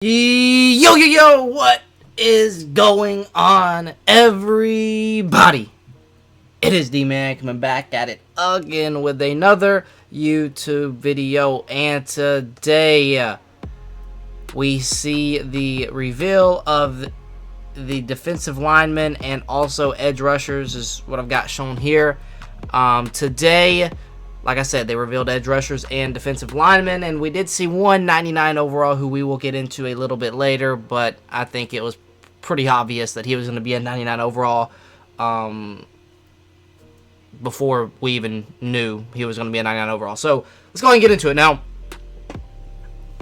Yo, what is going on, everybody? It is D-Man coming back at it again with another YouTube video, and today we see the reveal of the defensive linemen and also edge rushers is what I've got shown here. Today, like I said, they revealed edge rushers and defensive linemen, and we did see 199 overall, who we will get into a little bit later, but I think it was pretty obvious that he was going to be a 99 overall before we even knew he was going to be a 99 overall. So let's go ahead and get into it. Now,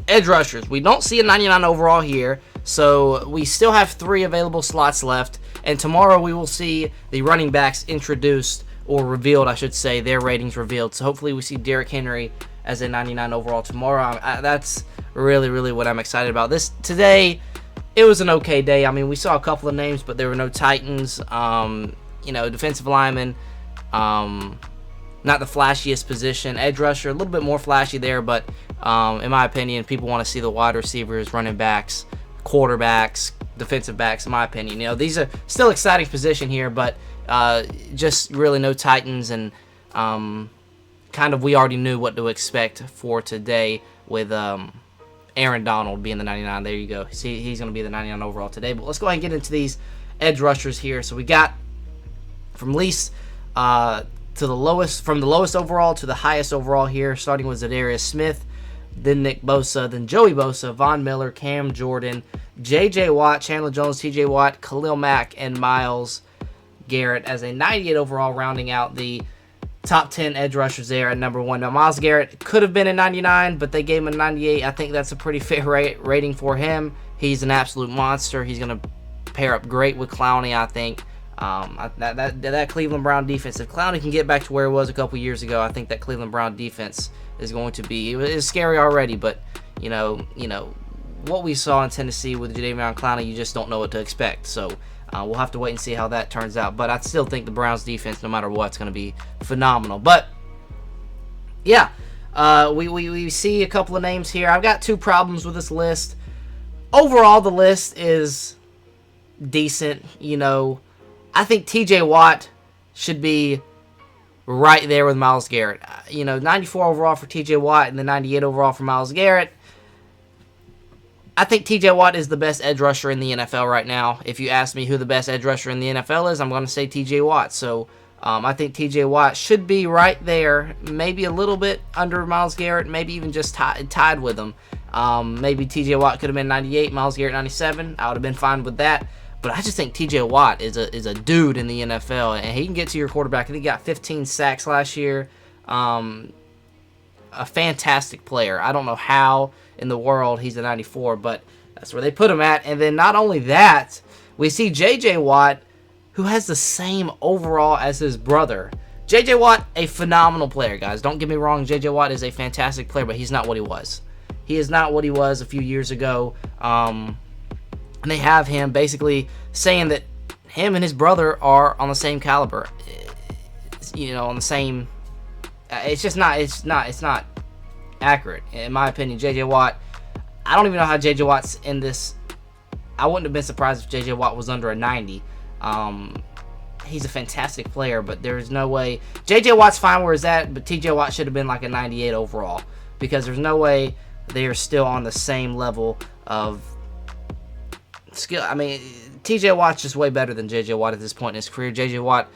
edge rushers. We don't see a 99 overall here, so we still have 3 available slots left, and tomorrow we will see the running backs introduced, or revealed, I should say, their ratings revealed. So hopefully we see Derrick Henry as a 99 overall tomorrow. That's really what I'm excited about. Today, it was an okay day. I mean, we saw a couple of names, but there were no Titans. Defensive lineman, not the flashiest position. Edge rusher, a little bit more flashy there, but in my opinion, people want to see the wide receivers, running backs, quarterbacks, defensive backs, in my opinion. These are still exciting position here, but just really no Titans, and kind of we already knew what to expect for today with Aaron Donald being the 99. There you go. See, he's going to be the 99 overall today. But let's go ahead and get into these edge rushers here. So we got from least to the lowest, from the lowest overall to the highest overall here, starting with Zadarius Smith, then Nick Bosa, then Joey Bosa, Von Miller, Cam Jordan, J.J. Watt, Chandler Jones, T.J. Watt, Khalil Mack, and Myles Garrett as a 98 overall, rounding out the top 10 edge rushers there at number 1. Now, Myles Garrett could have been a 99, but they gave him a 98. I think that's a pretty fair rating for him. He's an absolute monster. He's going to pair up great with Clowney, I think. That Cleveland Brown defense, if Clowney can get back to where it was a couple years ago, I think that Cleveland Brown defense is going to be, it's scary already, but what we saw in Tennessee with Jadeveon Clowney, you just don't know what to expect. So we'll have to wait and see how that turns out. But I still think the Browns defense, no matter what, is going to be phenomenal. But yeah, we see a couple of names here. I've got 2 problems with this list. Overall, the list is decent. I think T.J. Watt should be right there with Myles Garrett. 94 overall for T.J. Watt and the 98 overall for Myles Garrett. I think T.J. Watt is the best edge rusher in the NFL right now. If you ask me who the best edge rusher in the NFL is, I'm going to say T.J. Watt. So I think T.J. Watt should be right there, maybe a little bit under Myles Garrett, maybe even just tied with him. Maybe T.J. Watt could have been 98, Myles Garrett 97. I would have been fine with that. But I just think T.J. Watt is a dude in the NFL, and he can get to your quarterback. I think he got 15 sacks last year. A fantastic player. I don't know how in the world he's a 94, but that's where they put him at. And then not only that, we see J.J. Watt, who has the same overall as his brother. J.J. Watt, a phenomenal player, guys. Don't get me wrong. J.J. Watt is a fantastic player, but he's not what he was. He is not what he was a few years ago. And they have him basically saying that him and his brother are on the same caliber. On the same. It's not accurate in my opinion. J.J. Watt, I don't even know how J.J. Watt's in this. I wouldn't have been surprised if J.J. Watt was under a 90. He's a fantastic player, but there's no way. J.J. Watt's fine where he's at, but T.J. Watt should have been like a 98 overall, because there's no way they are still on the same level of skill. I mean, T.J. Watt's just way better than J.J. Watt at this point in his career. J.J. Watt,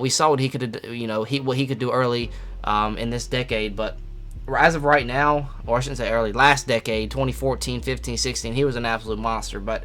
we saw what he could do, what he could do early in this decade, but as of right now, or I shouldn't say early, last decade, 2014, 15, 16, he was an absolute monster. But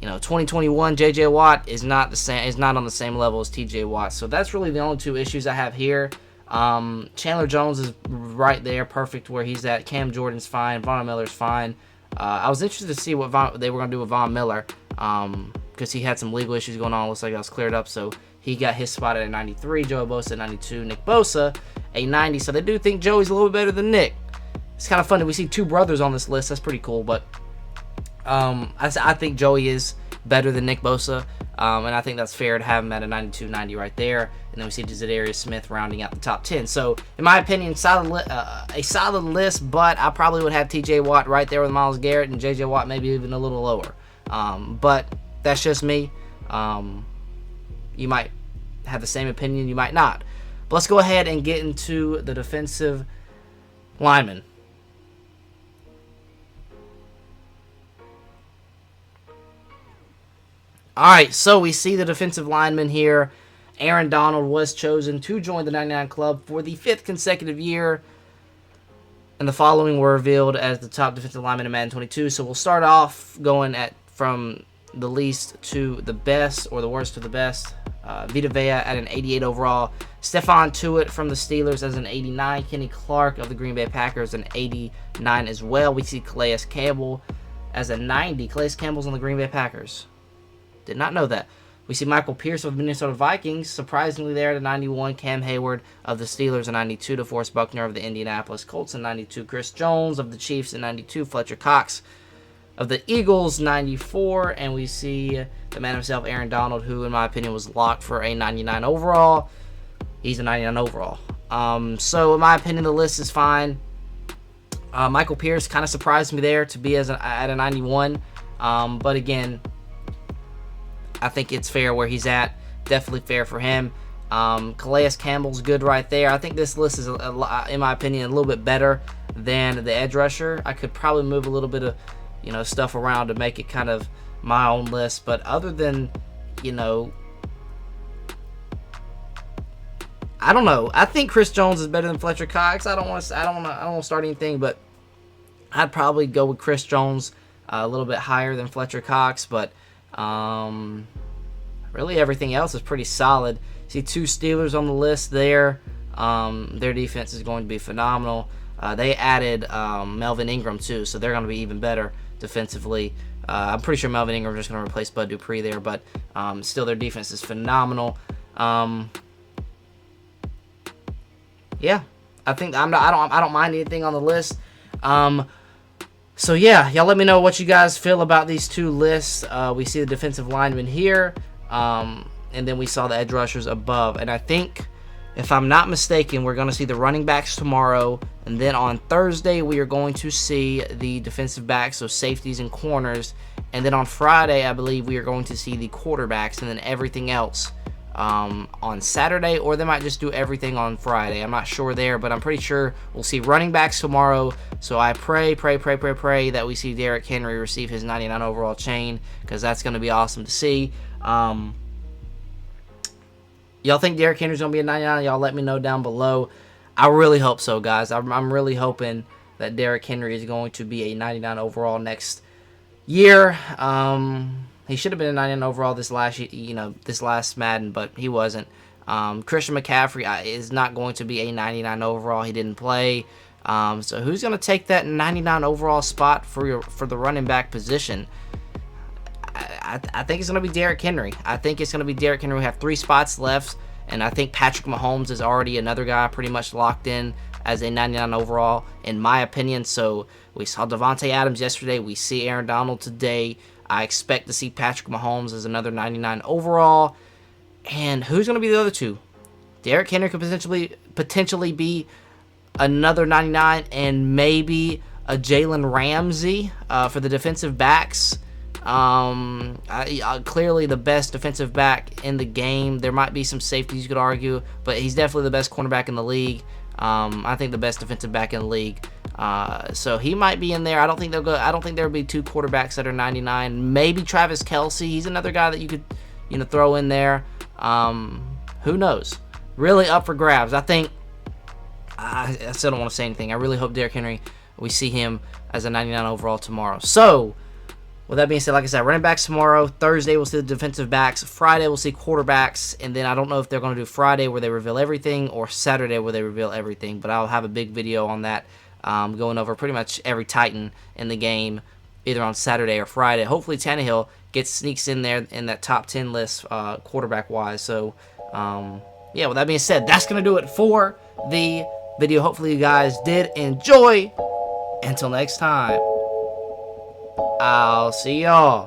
2021, J.J. Watt is not on the same level as T.J. Watt. So that's really the only 2 issues I have here. Chandler Jones is right there, perfect where he's at. Cam Jordan's fine. Von Miller's fine. I was interested to see what they were going to do with Von Miller, because he had some legal issues going on. Looks like that was cleared up, so he got his spot at a 93. Joey Bosa at 92. Nick Bosa a 90. So they do think Joey's a little bit better than Nick. It's kind of funny. We see 2 brothers on this list. That's pretty cool. But I think Joey is better than Nick Bosa. And I think that's fair to have him at a 92-90 right there. And then we see Zadarius Smith rounding out the top 10. So, in my opinion, a solid list, but I probably would have TJ Watt right there with Myles Garrett and JJ Watt maybe even a little lower. But that's just me. You might have the same opinion, you might not. But let's go ahead and get into the defensive linemen. Alright, so we see the defensive lineman here. Aaron Donald was chosen to join the 99 Club for the 5th consecutive year. And the following were revealed as the top defensive lineman in Madden 22. So we'll start off going from the least to the best, or the worst to the best. Vita Vea at an 88 overall. Stephon Tuitt from the Steelers as an 89. Kenny Clark of the Green Bay Packers an 89 as well. We see Calais Campbell as a 90. Calais Campbell's on the Green Bay Packers. Did not know that. We see Michael Pierce of the Minnesota Vikings, surprisingly there at a 91. Cam Hayward of the Steelers a 92. DeForest Buckner of the Indianapolis Colts a 92. Chris Jones of the Chiefs a 92. Fletcher Cox of the Eagles 94. And we see the man himself, Aaron Donald, who in my opinion was locked for a 99 overall. He's a 99 overall. So in my opinion, the list is fine. Michael Pierce kind of surprised me there to be at a 91. But again, I think it's fair where he's at. Definitely fair for him. Calais Campbell's good right there. I think this list is, in my opinion, a little bit better than the edge rusher. I could probably move a little bit of, stuff around to make it kind of my own list. But other than, I don't know. I think Chris Jones is better than Fletcher Cox. I don't want to start anything, but I'd probably go with Chris Jones a little bit higher than Fletcher Cox, but really everything else is pretty solid. See 2 Steelers on the list there. Their defense is going to be phenomenal. They added Melvin Ingram too, so they're going to be even better defensively. I'm pretty sure Melvin Ingram is just going to replace Bud Dupree there, but still their defense is phenomenal. Yeah, I think I don't mind anything on the list. So yeah, y'all let me know what you guys feel about these 2 lists. We see the defensive linemen here, and then we saw the edge rushers above. And I think, if I'm not mistaken, we're going to see the running backs tomorrow, and then on Thursday we are going to see the defensive backs, so safeties and corners, and then on Friday I believe we are going to see the quarterbacks, and then everything else on Saturday, or they might just do everything on Friday. I'm not sure there, but I'm pretty sure we'll see running backs tomorrow. So I pray that we see Derrick Henry receive his 99 overall chain, because that's going to be awesome to see. Y'all think Derrick Henry's going to be a 99? Y'all let me know down below. I really hope so, guys. I'm really hoping that Derrick Henry is going to be a 99 overall next year. He should have been a 99 overall this last Madden, but he wasn't. Christian McCaffrey is not going to be a 99 overall. He didn't play. So who's going to take that 99 overall spot for the running back position? I think it's going to be Derrick Henry. I think it's going to be Derrick Henry. We have 3 spots left, and I think Patrick Mahomes is already another guy pretty much locked in as a 99 overall, in my opinion. So we saw Devontae Adams yesterday. We see Aaron Donald today. I expect to see Patrick Mahomes as another 99 overall. And who's going to be the other 2? Derrick Henry could potentially be another 99, and maybe a Jalen Ramsey for the defensive backs. Clearly the best defensive back in the game. There might be some safeties you could argue, but he's definitely the best cornerback in the league. I think the best defensive back in the league. So he might be in there. I don't think there'll be 2 quarterbacks that are 99. Maybe Travis Kelce. He's another guy that you could, throw in there. Who knows? Really up for grabs. I think. I still don't want to say anything. I really hope Derrick Henry, we see him as a 99 overall tomorrow. So, with that being said, like I said, running backs tomorrow. Thursday we'll see the defensive backs. Friday we'll see quarterbacks, and then I don't know if they're going to do Friday where they reveal everything, or Saturday where they reveal everything. But I'll have a big video on that. Going over pretty much every Titan in the game, either on Saturday or Friday. Hopefully Tannehill sneaks in there in that top 10 list quarterback-wise. So, yeah, with that being said, that's going to do it for the video. Hopefully you guys did enjoy. Until next time, I'll see y'all.